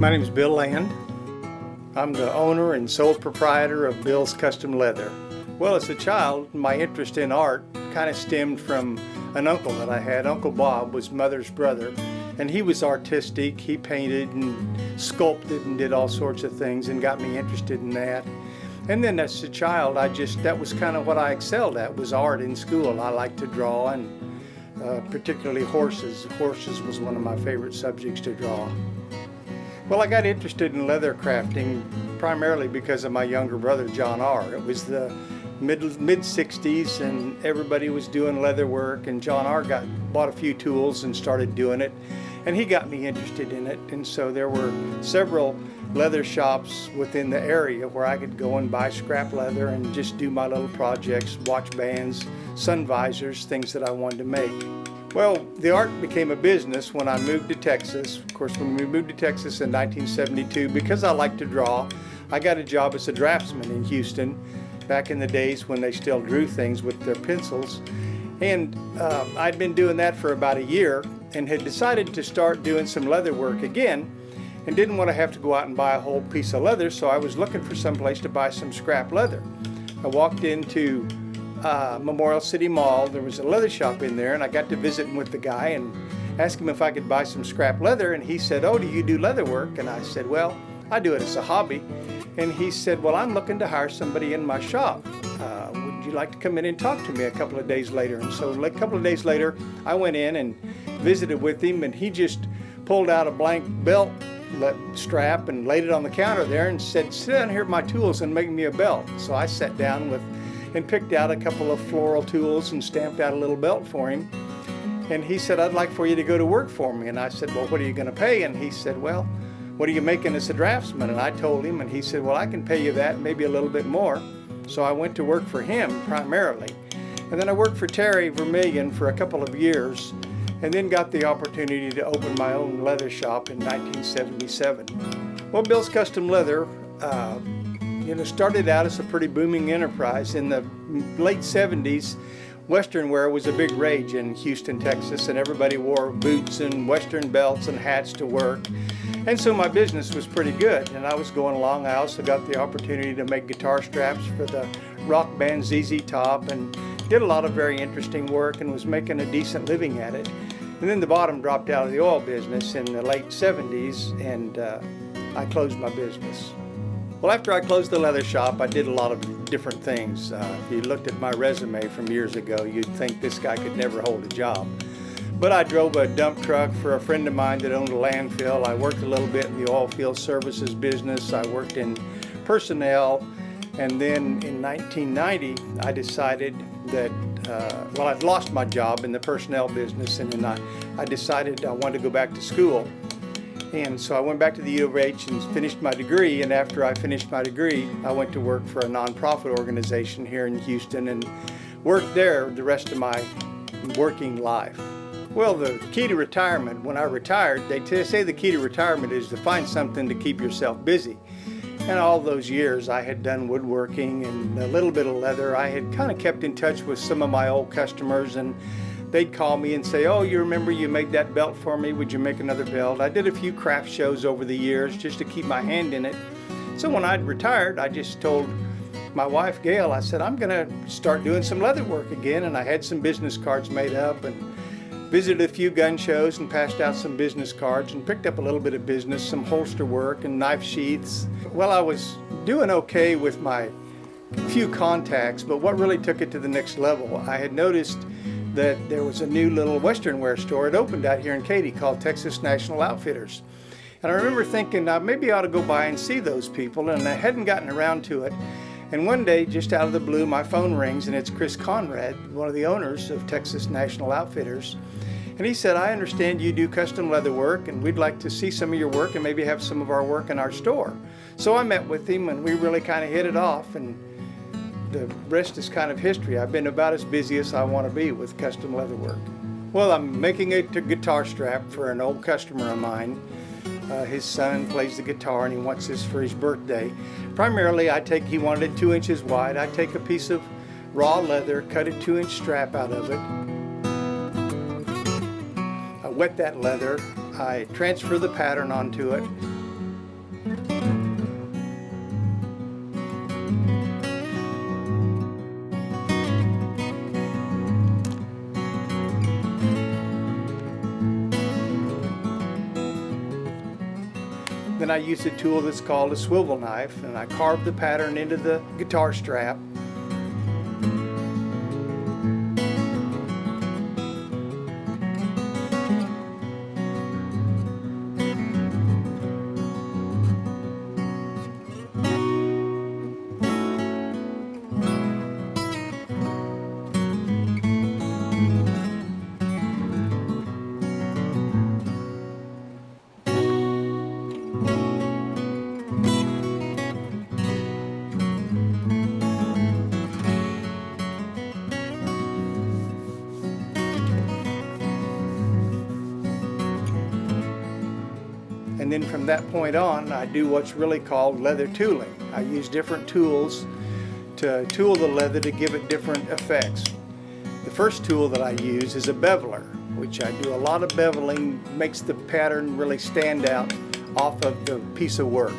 My name is Bill Land. I'm the owner and sole proprietor of Bill's Custom Leather. Well, as a child, my interest in art kind of stemmed from an uncle that I had. Uncle Bob was Mother's brother, and he was artistic. He painted and sculpted and did all sorts of things and got me interested in that. And then as a child, that was kind of what I excelled at, was art in school. I liked to draw, and particularly horses. Horses was one of my favorite subjects to draw. Well, I got interested in leather crafting primarily because of my younger brother, John R. It was the mid-60s and everybody was doing leather work, and John R. bought a few tools and started doing it, and he got me interested in it. And so there were several leather shops within the area where I could go and buy scrap leather and just do my little projects, watch bands, sun visors, things that I wanted to make. Well, the art became a business when I moved to Texas. Of course, when we moved to Texas in 1972, because I like to draw, I got a job as a draftsman in Houston back in the days when they still drew things with their pencils. And I'd been doing that for about a year and had decided to start doing some leather work again, and didn't want to have to go out and buy a whole piece of leather, so I was looking for some place to buy some scrap leather. I walked into Memorial City Mall. There was a leather shop in there, and I got to visit with the guy and ask him if I could buy some scrap leather, and he said, "Oh, do you do leather work?" And I said, "Well, I do it as a hobby." And he said, "Well, I'm looking to hire somebody in my shop. Would you like to come in and talk to me a couple of days later?" And so a couple of days later, I went in and visited with him, and he just pulled out a blank belt strap and laid it on the counter there and said, "Sit down here with my tools and make me a belt." So I sat down and picked out a couple of floral tools and stamped out a little belt for him. And he said, "I'd like for you to go to work for me." And I said, "Well, what are you going to pay?" And he said, "Well, what are you making as a draftsman?" And I told him, and he said, "Well, I can pay you that, maybe a little bit more." So I went to work for him primarily. And then I worked for Terry Vermillion for a couple of years, and then got the opportunity to open my own leather shop in 1977. Well, Bill's Custom Leather started out as a pretty booming enterprise. In the late 70s, Western wear was a big rage in Houston, Texas, and everybody wore boots and Western belts and hats to work. And so my business was pretty good, and I was going along. I also got the opportunity to make guitar straps for the rock band ZZ Top, and did a lot of very interesting work and was making a decent living at it. And then the bottom dropped out of the oil business in the late 70s, and I closed my business. Well, after I closed the leather shop, I did a lot of different things. If you looked at my resume from years ago, you'd think this guy could never hold a job. But I drove a dump truck for a friend of mine that owned a landfill. I worked a little bit in the oil field services business. I worked in personnel. And then in 1990, I decided that, I'd lost my job in the personnel business, and then I decided I wanted to go back to school. And so I went back to the U of H and finished my degree, and after I finished my degree, I went to work for a nonprofit organization here in Houston and worked there the rest of my working life. Well, the key to retirement, when I retired, they say the key to retirement is to find something to keep yourself busy. And all those years I had done woodworking and a little bit of leather. I had kind of kept in touch with some of my old customers, and they'd call me and say, "Oh, you remember you made that belt for me? Would you make another belt?" I did a few craft shows over the years just to keep my hand in it. So when I'd retired, I just told my wife, Gail, I said, "I'm going to start doing some leather work again." And I had some business cards made up and visited a few gun shows and passed out some business cards and picked up a little bit of business, some holster work and knife sheaths. Well, I was doing okay with my few contacts, but what really took it to the next level, I had noticed that there was a new little Western wear store. It opened out here in Katy called Texas National Outfitters. And I remember thinking, maybe I ought to go by and see those people, and I hadn't gotten around to it. And one day, just out of the blue, my phone rings, and it's Chris Conrad, one of the owners of Texas National Outfitters. And he said, "I understand you do custom leather work, and we'd like to see some of your work and maybe have some of our work in our store." So I met with him, and we really kind of hit it off, and the rest is kind of history. I've been about as busy as I want to be with custom leather work. Well, I'm making a guitar strap for an old customer of mine. His son plays the guitar and he wants this for his birthday. Primarily, he wanted it 2 inches wide. I take a piece of raw leather, cut a 2-inch strap out of it. I wet that leather. I transfer the pattern onto it. Then I use a tool that's called a swivel knife, and I carve the pattern into the guitar strap. And then from that point on, I do what's really called leather tooling. I use different tools to tool the leather to give it different effects. The first tool that I use is a beveler, which I do a lot of beveling, makes the pattern really stand out off of the piece of work.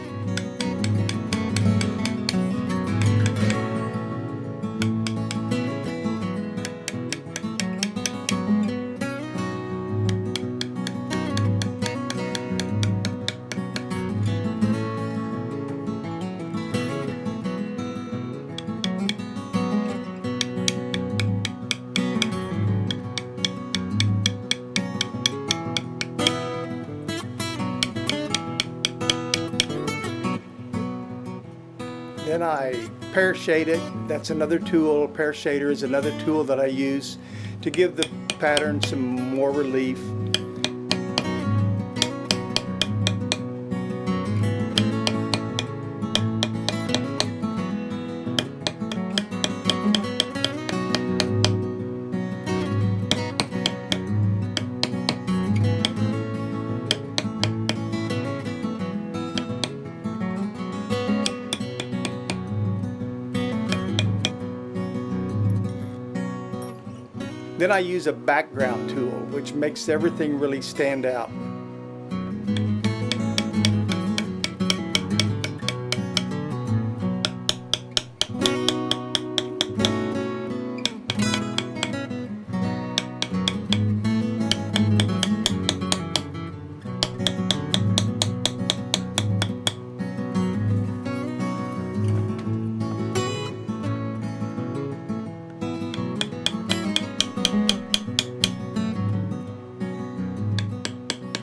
Then I pear shade it. That's another tool. Pear shader is another tool that I use to give the pattern some more relief. Then I use a background tool, which makes everything really stand out.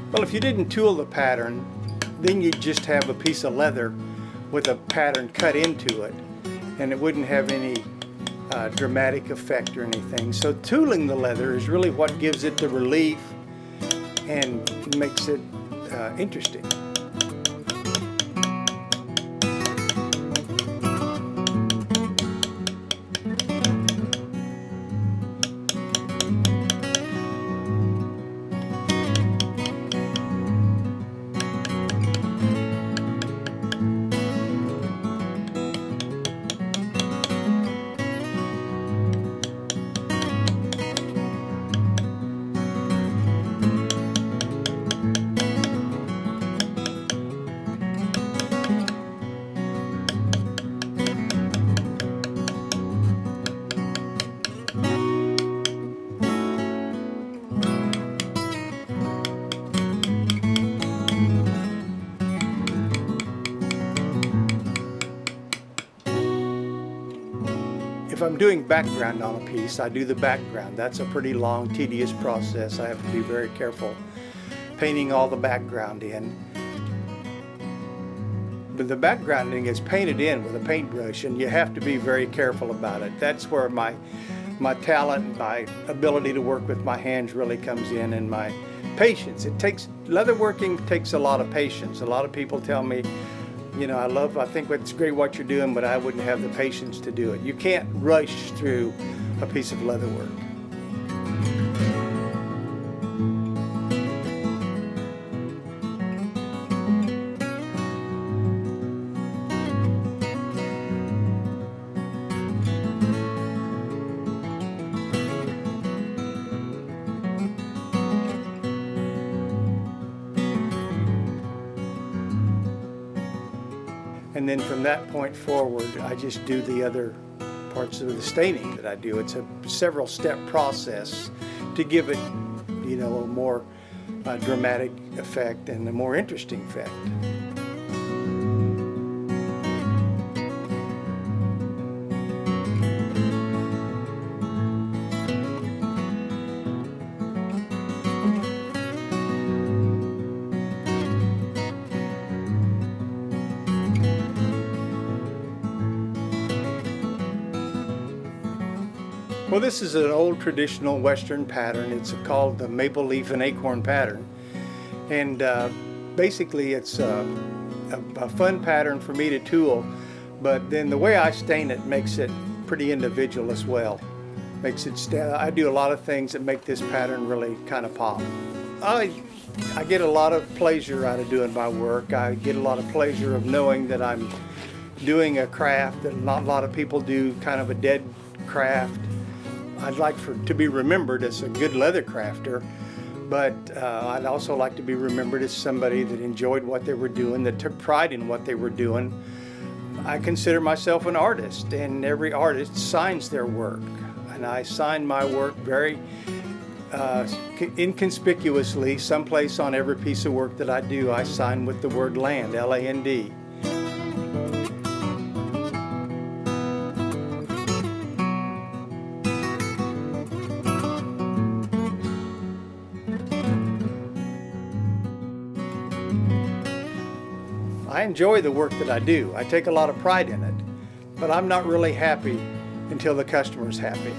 Well, if you didn't tool the pattern, then you'd just have a piece of leather with a pattern cut into it, and it wouldn't have any dramatic effect or anything. So tooling the leather is really what gives it the relief and makes it interesting. If I'm doing background on a piece, I do the background. That's a pretty long, tedious process. I have to be very careful painting all the background in. But the backgrounding is painted in with a paintbrush, and you have to be very careful about it. That's where my talent, my ability to work with my hands really comes in, and my patience. Leatherworking takes a lot of patience. A lot of people tell me, you know, I think it's great what you're doing, but I wouldn't have the patience to do it. You can't rush through a piece of leather work. And then from that point forward, I just do the other parts of the staining that I do. It's a several step process to give it, you know, a more dramatic effect and a more interesting effect. Well, this is an old traditional Western pattern. It's called the maple leaf and acorn pattern. And basically it's a fun pattern for me to tool, but then the way I stain it makes it pretty individual as well. Makes it I do a lot of things that make this pattern really kind of pop. I get a lot of pleasure out of doing my work. I get a lot of pleasure of knowing that I'm doing a craft that not a lot of people do, kind of a dead craft. I'd like to be remembered as a good leather crafter, but I'd also like to be remembered as somebody that enjoyed what they were doing, that took pride in what they were doing. I consider myself an artist, and every artist signs their work. And I sign my work very inconspicuously. Someplace on every piece of work that I do, I sign with the word land, L-A-N-D. I enjoy the work that I do. I take a lot of pride in it, but I'm not really happy until the customer's happy.